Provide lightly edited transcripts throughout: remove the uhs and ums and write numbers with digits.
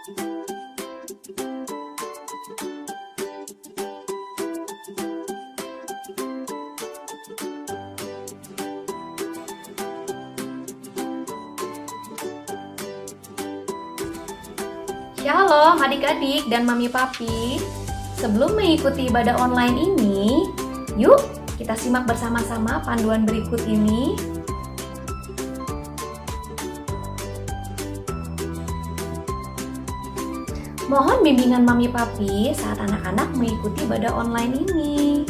Shalom adik-adik dan mami papi. Sebelum mengikuti ibadah online ini, yuk kita simak bersama-sama panduan berikut ini. Mohon bimbingan mami papi saat anak-anak mengikuti ibadah online ini.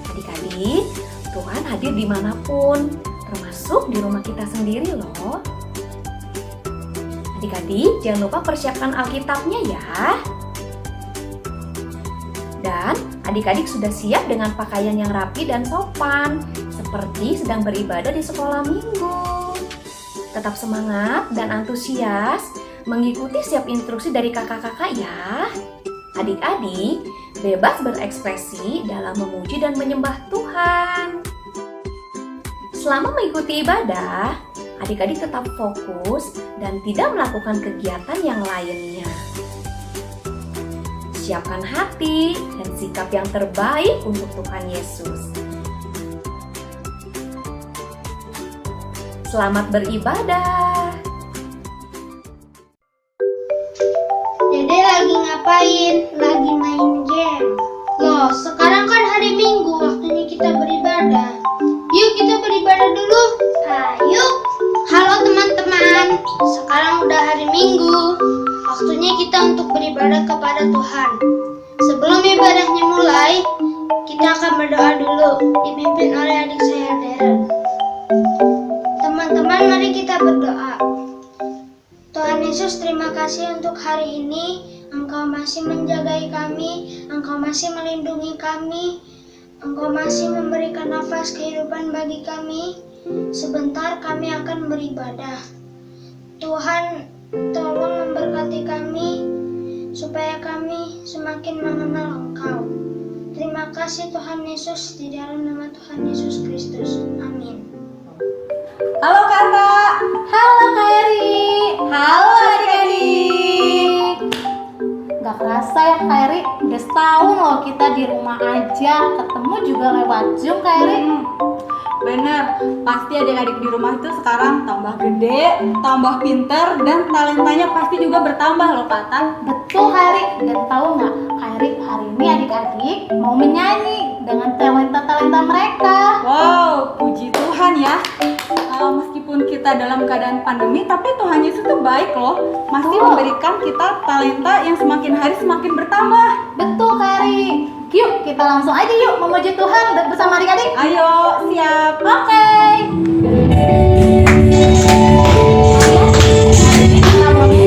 Adik-adik, Tuhan hadir dimanapun, termasuk di rumah kita sendiri loh. Adik-adik, jangan lupa persiapkan Alkitabnya ya. Dan adik-adik sudah siap dengan pakaian yang rapi dan sopan, seperti sedang beribadah di sekolah minggu. Tetap semangat dan antusias mengikuti setiap instruksi dari kakak-kakak ya. Adik-adik, bebas berekspresi dalam memuji dan menyembah Tuhan. Selama mengikuti ibadah, adik-adik tetap fokus dan tidak melakukan kegiatan yang lainnya. Siapkan hati dan sikap yang terbaik untuk Tuhan Yesus. Selamat beribadah. Dede lagi ngapain? Lagi main game. Loh, sekarang kan hari Minggu, waktunya kita beribadah. Yuk kita beribadah dulu. Ayo. Halo teman-teman, sekarang udah hari Minggu. Waktunya kita untuk beribadah kepada Tuhan. Sebelum ibadahnya mulai, kita akan berdoa dulu, dipimpin oleh adik saya Darren. Teman-teman, mari kita berdoa. Tuhan Yesus, terima kasih untuk hari ini. Engkau masih menjagai kami, Engkau masih melindungi kami, Engkau masih memberikan nafas kehidupan bagi kami. Sebentar kami akan beribadah. Tuhan, tolong memberkati kami supaya kami semakin mengenal Engkau. Terima kasih Tuhan Yesus, di dalam nama Tuhan Yesus Kristus. Amin. Halo kakak. Halo Kak Eri. Halo adik-adik. Gak kerasa ya Kak Eri, udah setahun loh kita di rumah aja, ketemu juga lewat Zoom Kak Eri. Bener, pasti adik-adik di rumah itu sekarang tambah gede, tambah pinter, dan talentanya pasti juga bertambah loh Kak Tan. Betul Kak Eri, dan tahu nggak Kak Eri, hari ini adik-adik mau menyanyi dengan talenta-talenta mereka. Wow, puji Tuhan ya. Meskipun kita dalam keadaan pandemi, tapi Tuhan Yesus tuh baik loh, masih memberikan kita talenta yang semakin hari semakin bertambah. Betul Kak Eri. Yuk kita langsung aja yuk memuji Tuhan bersama adik-adik. Ayo, siap. Oke. Kami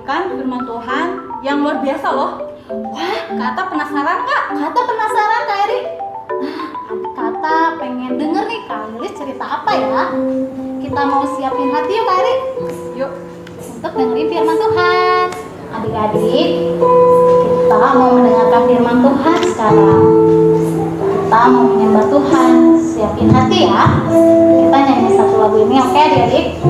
mendengarkan firman Tuhan yang luar biasa loh. Wah, Kata penasaran nggak? Kata penasaran Kak Eri? Kata pengen denger nih Kak Lilis cerita apa ya? Kita mau siapin hati yuk Kak Eri Yuk. untuk dengerin firman Tuhan. Adik-adik, kita mau mendengarkan firman Tuhan sekarang. Kita mau menyembah Tuhan. Siapin hati ya. Kita nyanyi satu lagu ini, oke adik-adik?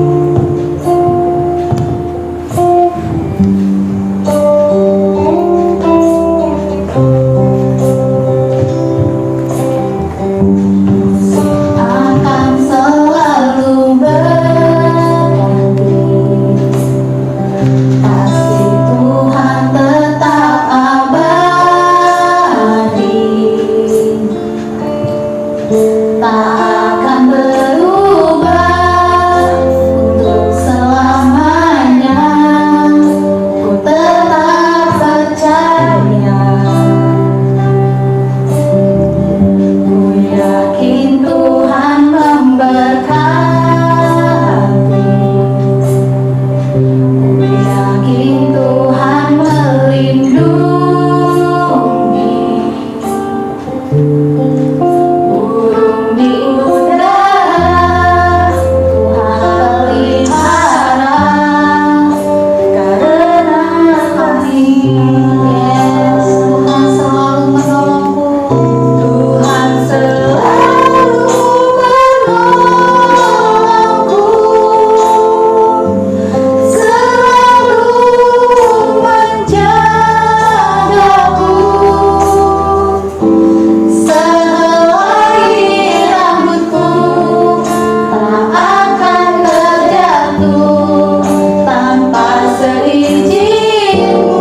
Akan selalu berganti, kasih Tuhan tetap abadi, tak akan berubah untuk selamanya. Ku tetap percaya, ku yakin Tuhan memberkati, ku yakin Tuhan melindungi. Burung di udara Tuhan pelihara, karena kasih Yesus Tuhan selalu menolongku. Tuhan selalu menolongku, selalu menjagaku. Sehelai rambutku tak akan terjatuh tanpa seizinku.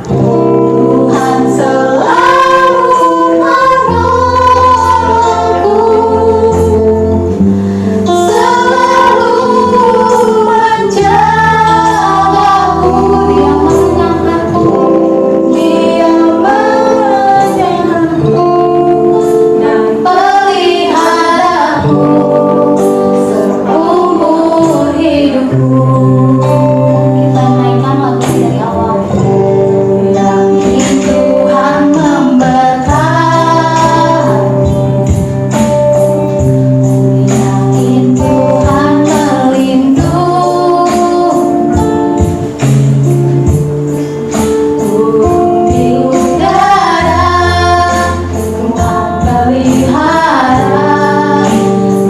Tuhan selalu menolongku, selalu menjagaku. Dia mengenyangkanku, Dia mengenyangkanku dan peliharaku seumur hidupku. Kita mainkan lagu dari awal. Yakin Tuhan memberkati, yakin Tuhan melindungi. Burung di udara Tuhan pelihara,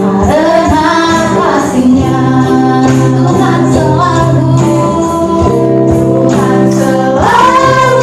karena kasih-Nya Tuhan selalu Tuhan selalu menolongku.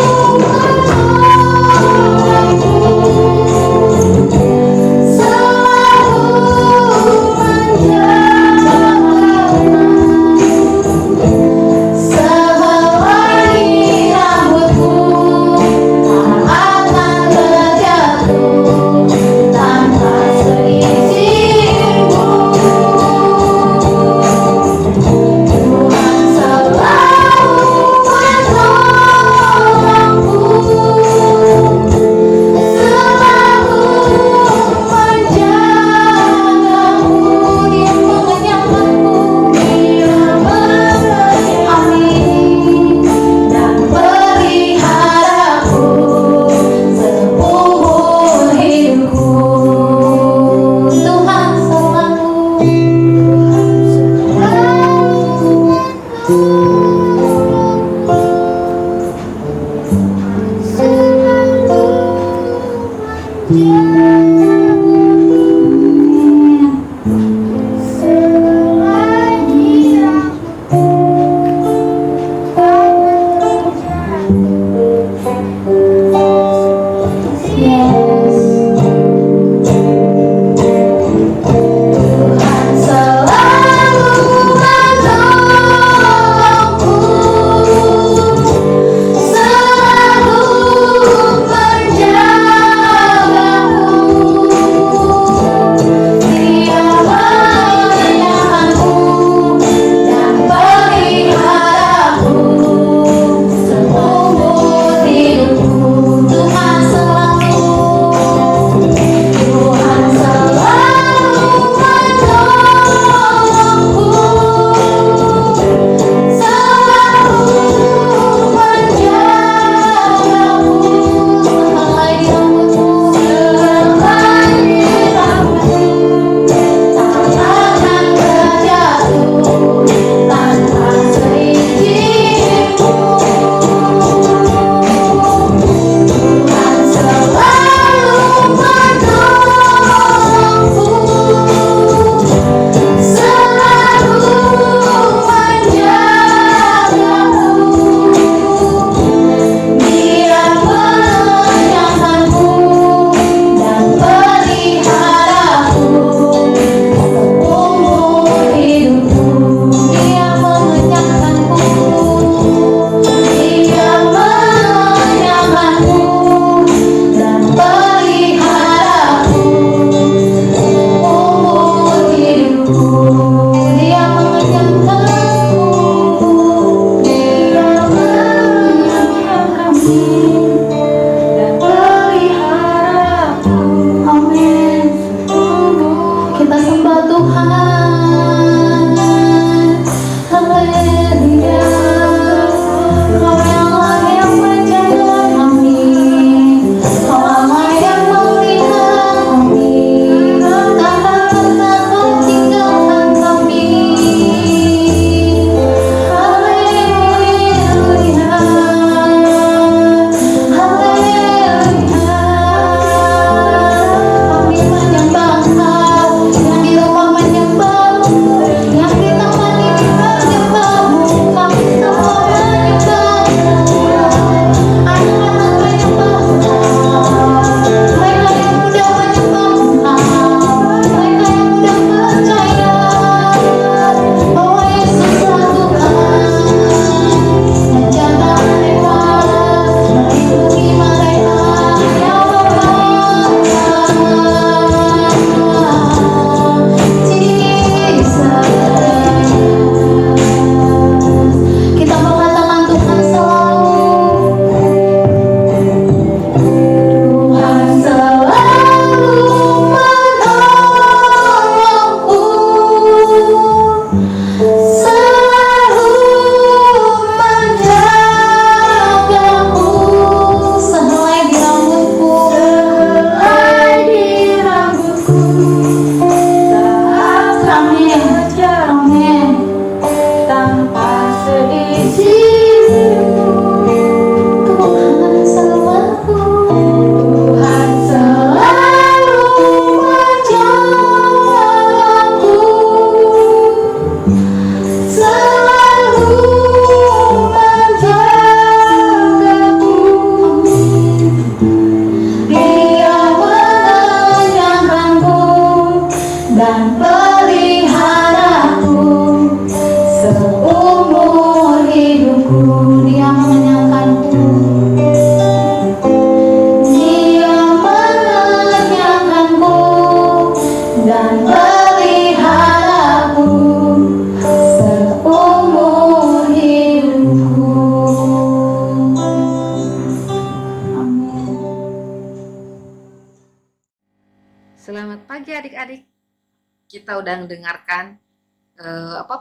kita udah mendengarkan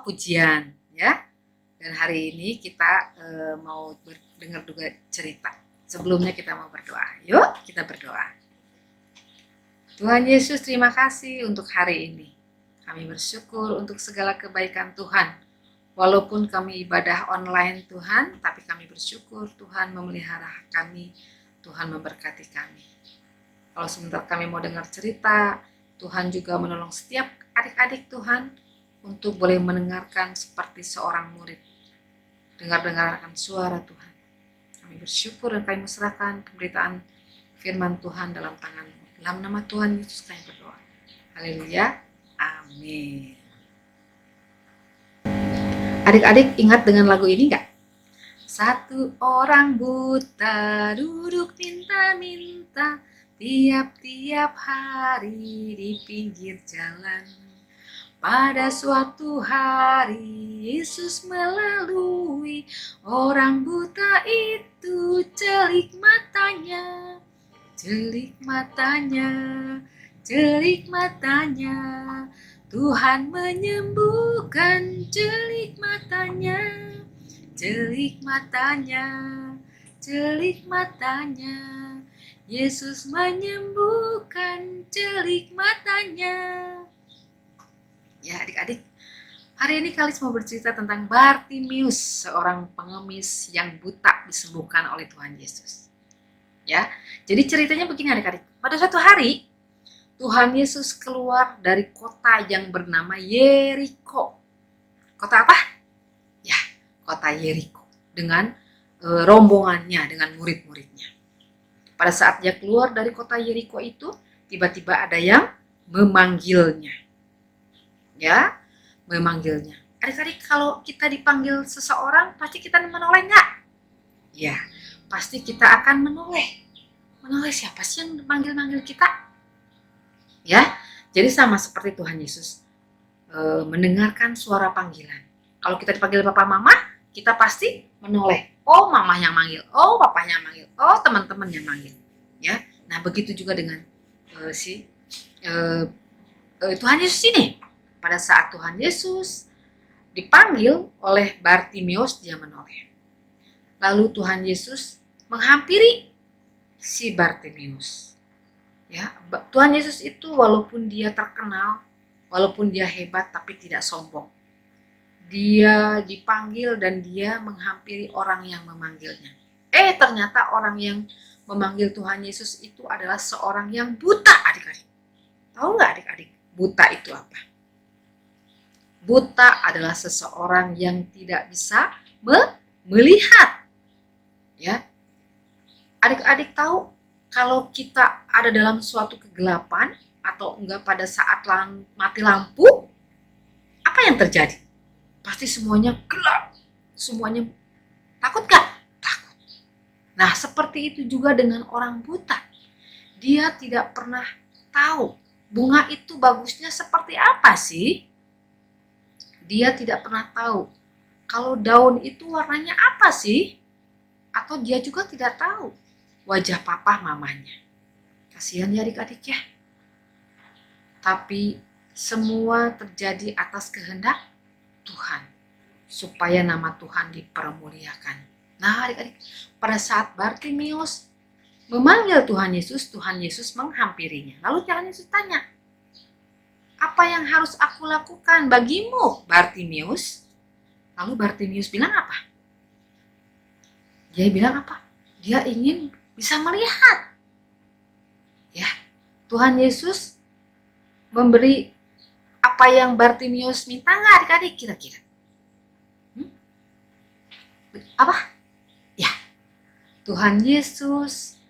pujian ya. Dan hari ini kita mau dengar juga cerita. Sebelumnya kita mau berdoa. Yuk kita berdoa. Tuhan Yesus, terima kasih untuk hari ini. Kami bersyukur untuk segala kebaikan Tuhan. Walaupun kami ibadah online Tuhan, tapi kami bersyukur Tuhan memelihara kami, Tuhan memberkati kami. Kalau sebentar kami mau dengar cerita, Tuhan juga menolong setiap adik-adik Tuhan untuk boleh mendengarkan seperti seorang murid. Dengar-dengarkan suara Tuhan. Kami bersyukur dan kami serahkan pemberitaan firman Tuhan dalam tangan-Mu. Dalam nama Tuhan Yesus kami berdoa. Haleluya. Amin. Adik-adik ingat dengan lagu ini gak? Satu orang buta duduk minta-minta tiap-tiap hari di pinggir jalan. Pada suatu hari Yesus melalui, orang buta itu celik matanya, celik matanya, celik matanya. Tuhan menyembuhkan celik matanya, celik matanya, celik matanya. Yesus menyembuhkan celik matanya. Ya adik-adik, hari ini Kalis mau bercerita tentang Bartimius, seorang pengemis yang buta disembuhkan oleh Tuhan Yesus. Ya, jadi ceritanya begini adik-adik. Pada suatu hari, Tuhan Yesus keluar dari kota yang bernama Yeriko. Kota apa? Ya, kota Yeriko. Dengan rombongannya, dengan murid-muridnya. Pada saat dia keluar dari kota Yeriko itu, tiba-tiba ada yang memanggilnya. Ya, memanggilnya. Adik-adik, kalau kita dipanggil seseorang, pasti kita menoleh nggak? Ya, pasti kita akan menoleh. Menoleh siapa sih yang manggil-manggil kita? Ya, jadi sama seperti Tuhan Yesus mendengarkan suara panggilan. Kalau kita dipanggil papa mama, kita pasti menoleh. Oh, mama yang manggil. Oh, papa yang manggil. Oh, teman-teman yang manggil. Ya, nah begitu juga dengan Tuhan Yesus ini. Pada saat Tuhan Yesus dipanggil oleh Bartimius, dia menoleh. Lalu Tuhan Yesus menghampiri si Bartimius. Ya, Tuhan Yesus itu walaupun dia terkenal, walaupun dia hebat, tapi tidak sombong. Dia dipanggil dan dia menghampiri orang yang memanggilnya. Ternyata orang yang memanggil Tuhan Yesus itu adalah seorang yang buta, adik-adik. Tahu nggak adik-adik, buta itu apa? Buta adalah seseorang yang tidak bisa melihat. Ya. Adik-adik tahu kalau kita ada dalam suatu kegelapan atau enggak pada saat mati lampu, apa yang terjadi? Pasti semuanya gelap. Semuanya takut gak? Takut. Nah, seperti itu juga dengan orang buta. Dia tidak pernah tahu bunga itu bagusnya seperti apa sih? Dia tidak pernah tahu kalau daun itu warnanya apa sih? Atau dia juga tidak tahu wajah papa mamanya. Kasihan ya adik-adik ya. Tapi semua terjadi atas kehendak Tuhan. Supaya nama Tuhan dipermuliakan. Nah adik-adik, pada saat Bartimius memanggil Tuhan Yesus menghampirinya. Lalu Tuhan Yesus tanya, apa yang harus aku lakukan bagimu, Bartimius? Lalu Bartimius bilang apa? Dia bilang apa? Dia ingin bisa melihat. Ya, Tuhan Yesus memberi apa yang Bartimius minta nggak adik-adik kira-kira? Apa? Ya, Tuhan Yesus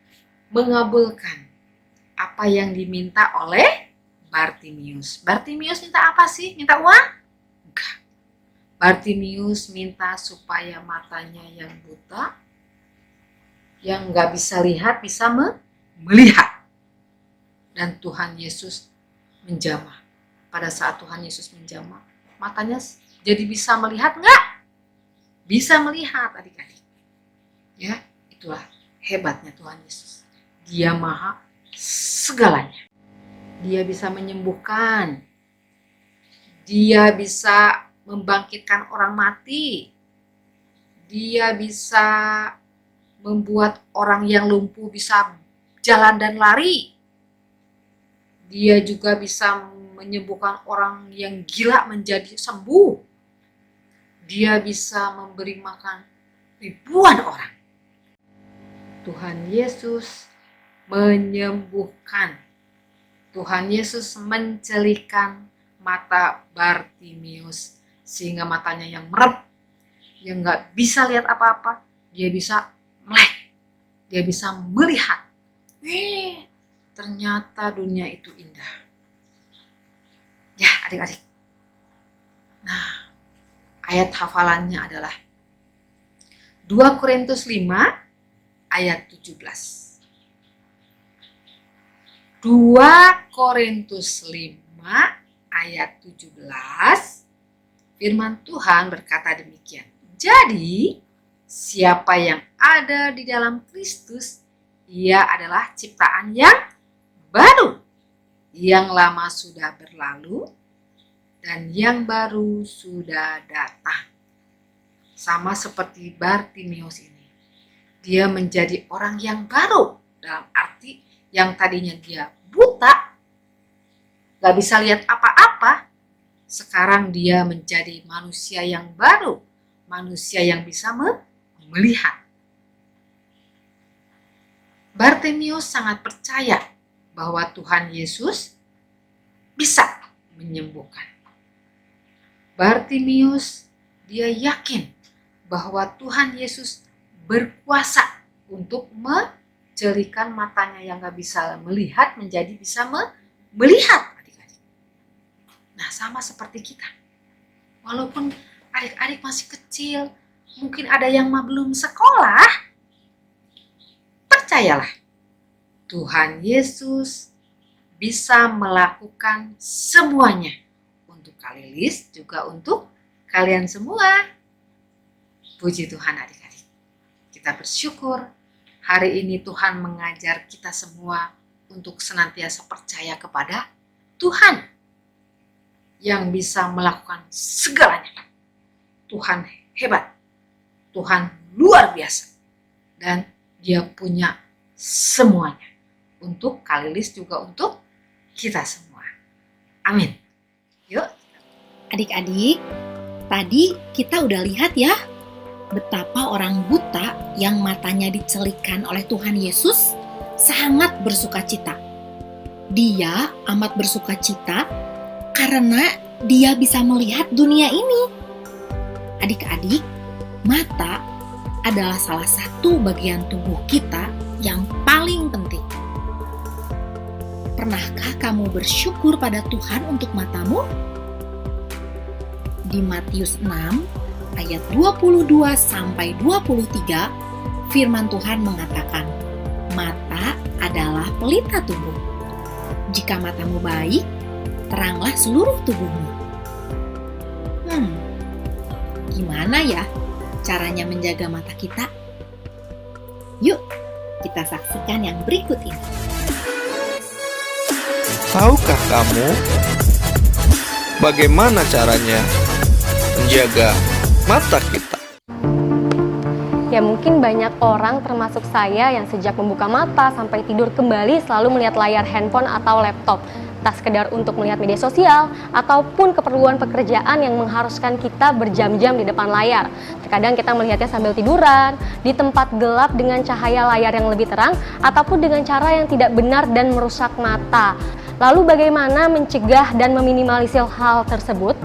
mengabulkan apa yang diminta oleh Bartimius. Bartimius minta apa sih? Minta uang? Enggak. Bartimius minta supaya matanya yang buta, yang nggak bisa lihat, bisa melihat. Dan Tuhan Yesus menjamah. Pada saat Tuhan Yesus menjamah, matanya jadi bisa melihat nggak? Bisa melihat adik-adik. Ya, itulah hebatnya Tuhan Yesus. Dia maha segalanya. Dia bisa menyembuhkan. Dia bisa membangkitkan orang mati. Dia bisa membuat orang yang lumpuh bisa jalan dan lari. Dia juga bisa menyembuhkan orang yang gila menjadi sembuh. Dia bisa memberi makan ribuan orang. Tuhan Yesus menyembuhkan. Tuhan Yesus mencelikan mata Bartimius sehingga matanya yang merep, yang nggak bisa lihat apa-apa, dia bisa melek, dia bisa melihat. Ternyata dunia itu indah. Ya adik-adik. Nah, ayat hafalannya adalah 2 Korintus 5 ayat 17. 2 Korintus 5 ayat 17, firman Tuhan berkata demikian. Jadi, siapa yang ada di dalam Kristus, ia adalah ciptaan yang baru. Yang lama sudah berlalu, dan yang baru sudah datang. Sama seperti Bartimius ini. Dia menjadi orang yang baru, dalam arti yang tadinya dia buta, gak bisa lihat apa-apa, sekarang dia menjadi manusia yang baru, manusia yang bisa melihat. Bartimius sangat percaya bahwa Tuhan Yesus bisa menyembuhkan. Bartimius dia yakin bahwa Tuhan Yesus berkuasa untuk menjadikan matanya yang gak bisa melihat menjadi bisa melihat. Nah, sama seperti kita. Walaupun adik-adik masih kecil, mungkin ada yang belum sekolah, percayalah, Tuhan Yesus bisa melakukan semuanya. Untuk Kak Lilis, juga untuk kalian semua. Puji Tuhan adik-adik. Kita bersyukur hari ini Tuhan mengajar kita semua untuk senantiasa percaya kepada Tuhan yang bisa melakukan segalanya. Tuhan hebat, Tuhan luar biasa, dan dia punya semuanya. Untuk Kak Lilis juga untuk kita semua. Amin. Yuk. Adik-adik, tadi kita udah lihat ya betapa orang buta yang matanya dicelikkan oleh Tuhan Yesus sangat bersukacita. Dia amat bersukacita karena dia bisa melihat dunia ini. Adik-adik, mata adalah salah satu bagian tubuh kita yang paling penting. Pernahkah kamu bersyukur pada Tuhan untuk matamu? Di Matius 6 ayat 22 sampai 23, firman Tuhan mengatakan, mata adalah pelita tubuh. Jika matamu baik, teranglah seluruh tubuhmu. Gimana ya caranya menjaga mata kita? Yuk, kita saksikan yang berikut ini. Tahukah kamu bagaimana caranya menjaga mata kita? Ya mungkin banyak orang termasuk saya yang sejak membuka mata sampai tidur kembali selalu melihat layar handphone atau laptop. Entah sekedar untuk melihat media sosial ataupun keperluan pekerjaan yang mengharuskan kita berjam-jam di depan layar. Terkadang kita melihatnya sambil tiduran, di tempat gelap dengan cahaya layar yang lebih terang, ataupun dengan cara yang tidak benar dan merusak mata. Lalu bagaimana mencegah dan meminimalisir hal tersebut?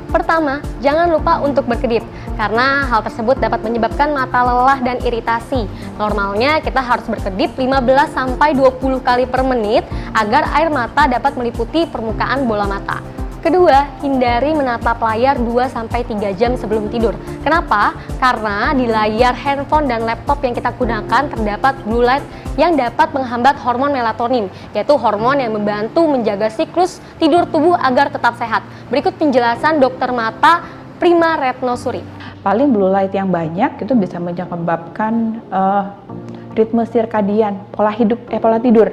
Pertama, jangan lupa untuk berkedip, karena hal tersebut dapat menyebabkan mata lelah dan iritasi. Normalnya kita harus berkedip 15-20 kali per menit agar air mata dapat meliputi permukaan bola mata. Kedua, hindari menatap layar 2-3 jam sebelum tidur. Kenapa? Karena di layar handphone dan laptop yang kita gunakan terdapat blue light yang dapat menghambat hormon melatonin, yaitu hormon yang membantu menjaga siklus tidur tubuh agar tetap sehat. Berikut penjelasan dokter mata Prima Retnosuri. Paling blue light yang banyak itu bisa menyebabkan ritme sirkadian, pola tidur.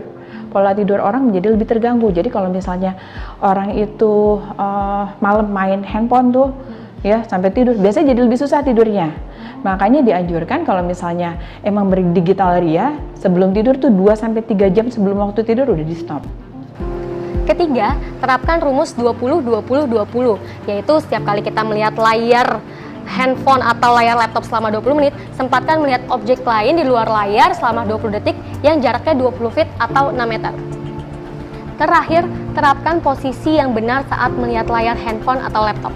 pola tidur orang menjadi lebih terganggu. Jadi kalau misalnya orang itu malam main handphone tuh ya sampai tidur, biasanya jadi lebih susah tidurnya. Makanya dianjurkan kalau misalnya emang berdigital ria, sebelum tidur tuh 2-3 jam sebelum waktu tidur udah di stop. Ketiga, terapkan rumus 20-20-20, yaitu setiap kali kita melihat layar handphone atau layar laptop selama 20 menit, sempatkan melihat objek lain di luar layar selama 20 detik yang jaraknya 20 feet atau 6 meter. Terakhir, terapkan posisi yang benar saat melihat layar handphone atau laptop.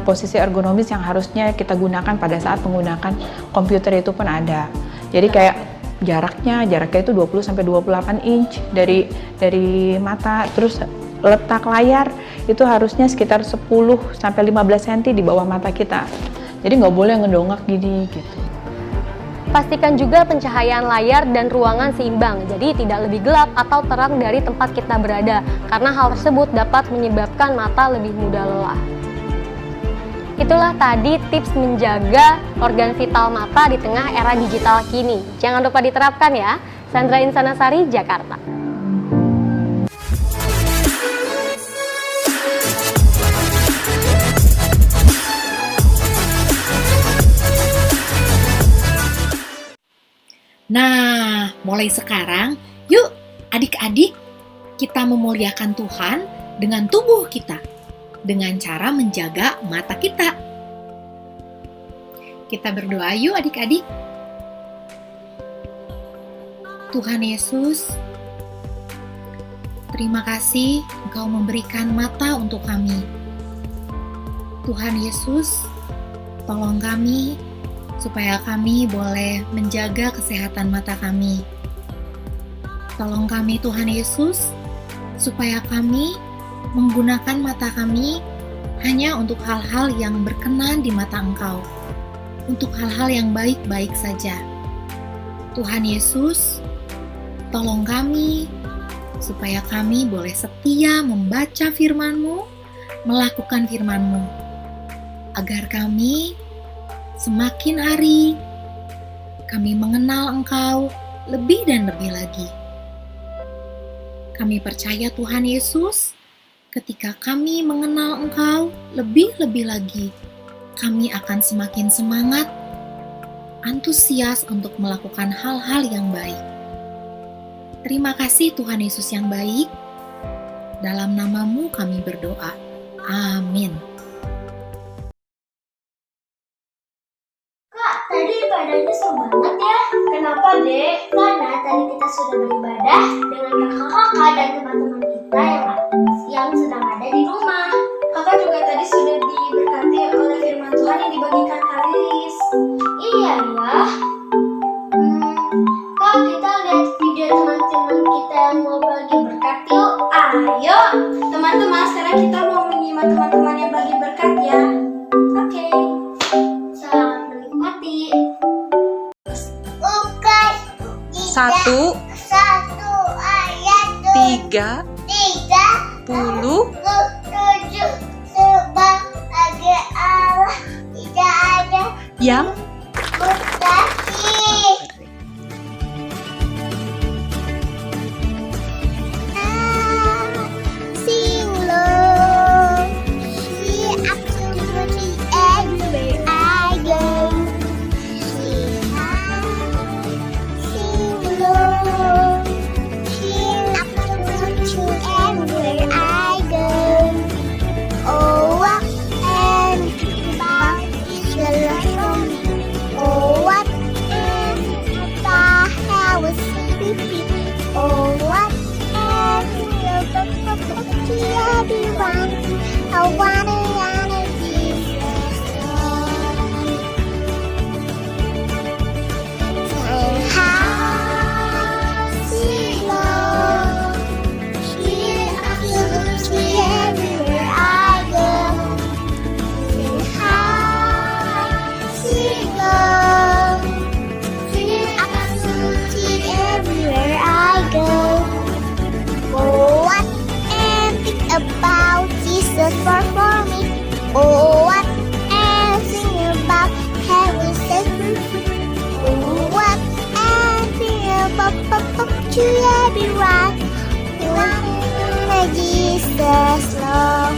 Posisi ergonomis yang harusnya kita gunakan pada saat menggunakan komputer itu pun ada. Jadi kayak jaraknya itu 20-28 inch dari mata, terus letak layar itu harusnya sekitar 10-15 cm di bawah mata kita. Jadi nggak boleh ngedongak gini gitu. Pastikan juga pencahayaan layar dan ruangan seimbang, jadi tidak lebih gelap atau terang dari tempat kita berada, karena hal tersebut dapat menyebabkan mata lebih mudah lelah. Itulah tadi tips menjaga organ vital mata di tengah era digital kini. Jangan lupa diterapkan ya. Sandra Insanasari, Jakarta. Nah, mulai sekarang, yuk adik-adik, kita memuliakan Tuhan dengan tubuh kita, dengan cara menjaga mata kita. Kita berdoa yuk adik-adik. Tuhan Yesus, terima kasih Engkau memberikan mata untuk kami. Tuhan Yesus, tolong kami supaya kami boleh menjaga kesehatan mata kami. Tolong kami Tuhan Yesus, supaya kami menggunakan mata kami hanya untuk hal-hal yang berkenan di mata Engkau, untuk hal-hal yang baik-baik saja. Tuhan Yesus, tolong kami supaya kami boleh setia membaca firman-Mu, melakukan firman-Mu, agar kami semakin hari kami mengenal Engkau lebih dan lebih lagi. Kami percaya Tuhan Yesus, ketika kami mengenal Engkau lebih-lebih lagi, kami akan semakin semangat, antusias untuk melakukan hal-hal yang baik. Terima kasih Tuhan Yesus yang baik. Dalam nama-Mu kami berdoa. Amin. Tadi ibadahnya seru banget ya. Kenapa, Dek? Karena tadi kita sudah beribadah dengan kakak-kakak dan teman-teman kita yang sedang ada di rumah. Kakak juga tadi sudah diberkati oleh firman Tuhan yang dibagikan Kak Lilis. Iya ya. Kak, kita lihat video teman-teman kita yang mau bagi berkat yuk. Ayo, teman-teman, sekarang kita mau menyimak teman-teman yang bagi berkat ya. Oke. Selamat menikmati. Lukas 1 ayat 30 sebab bagi Allah tidak ada yang mustahil. Sing low, she absolutely everywhere I go. Sing high, sing low, she absolutely everywhere I go. Oh, what and about your love. Oh, what and about how it's sleepy. Oh, what and to everyone. I wanna be Sing high, sing low, sing absolutely everywhere I go. Sing high, sing low, sing absolutely everywhere I go. Oh, what and think about Jesus for me. Oh, what and sing about heaven set me free. Oh, what and sing about to everyone. Jesus love.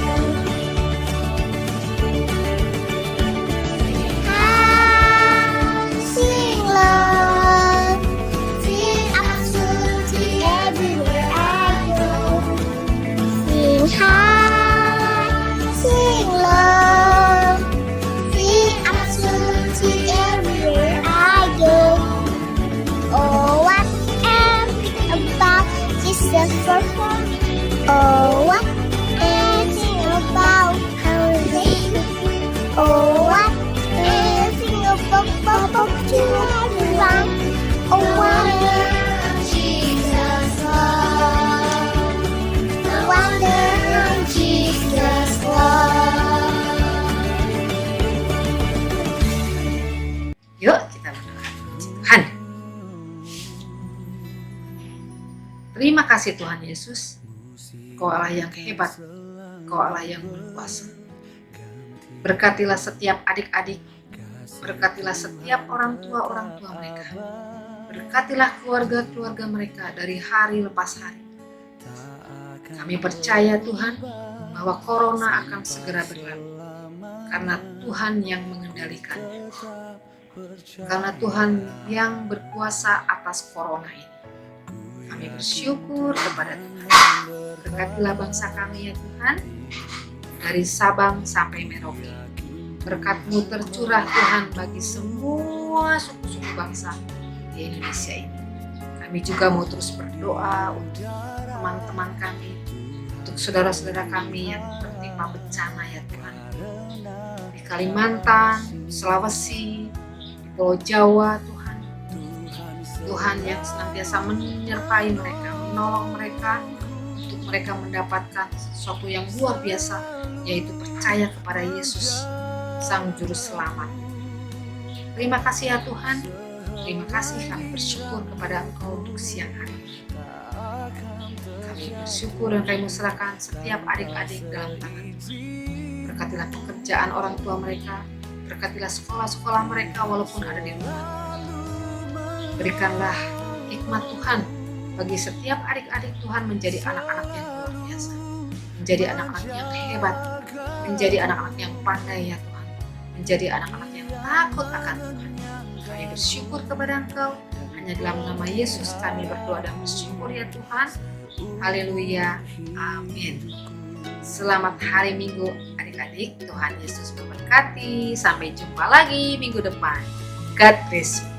Sing love, sing absolutely everywhere I go. Sing high, sing love, sing absolutely everywhere I go. Oh, what about Jesus for fun? Oh, what everything about how they. Oh, what everything about you everyone. Oh, wonder Jesus love. Wonder Jesus love. Yuk kita berdoa. Tuhan, terima kasih Tuhan Yesus. Kau Allah yang hebat, Kau Allah yang berkuasa. Berkatilah setiap adik-adik, berkatilah setiap orang tua mereka. Berkatilah keluarga-keluarga mereka dari hari lepas hari. Kami percaya Tuhan bahwa corona akan segera berlalu. Karena Tuhan yang mengendalikannya. Karena Tuhan yang berkuasa atas corona ini. Kami bersyukur kepada Tuhan. Berkatilah bangsa kami ya Tuhan, dari Sabang sampai Merauke. Berkat-Mu tercurah Tuhan bagi semua suku-suku bangsa di Indonesia ini. Kami juga mau terus berdoa untuk teman-teman kami, untuk saudara-saudara kami yang tertimpa bencana ya Tuhan. Di Kalimantan, Sulawesi, di Pulau Jawa Tuhan. Tuhan yang senantiasa menyertai mereka, menolong mereka untuk mereka mendapatkan sesuatu yang luar biasa, yaitu percaya kepada Yesus, Sang Juru Selamat. Terima kasih ya Tuhan, terima kasih kami bersyukur kepada Engkau untuk siang hari ini. Kami bersyukur dan kami serahkan setiap adik-adik dalam tangan Tuhan. Berkatilah pekerjaan orang tua mereka, berkatilah sekolah-sekolah mereka walaupun ada di rumah. Berikanlah hikmat Tuhan bagi setiap adik-adik Tuhan menjadi anak-anak yang luar biasa, menjadi anak-anak yang hebat, menjadi anak-anak yang pandai ya Tuhan, menjadi anak-anak yang takut akan Tuhan. Kami bersyukur kepada Engkau, hanya dalam nama Yesus kami berdoa dan bersyukur ya Tuhan. Haleluya, amin. Selamat hari Minggu adik-adik, Tuhan Yesus memberkati. Sampai jumpa lagi minggu depan. God bless you.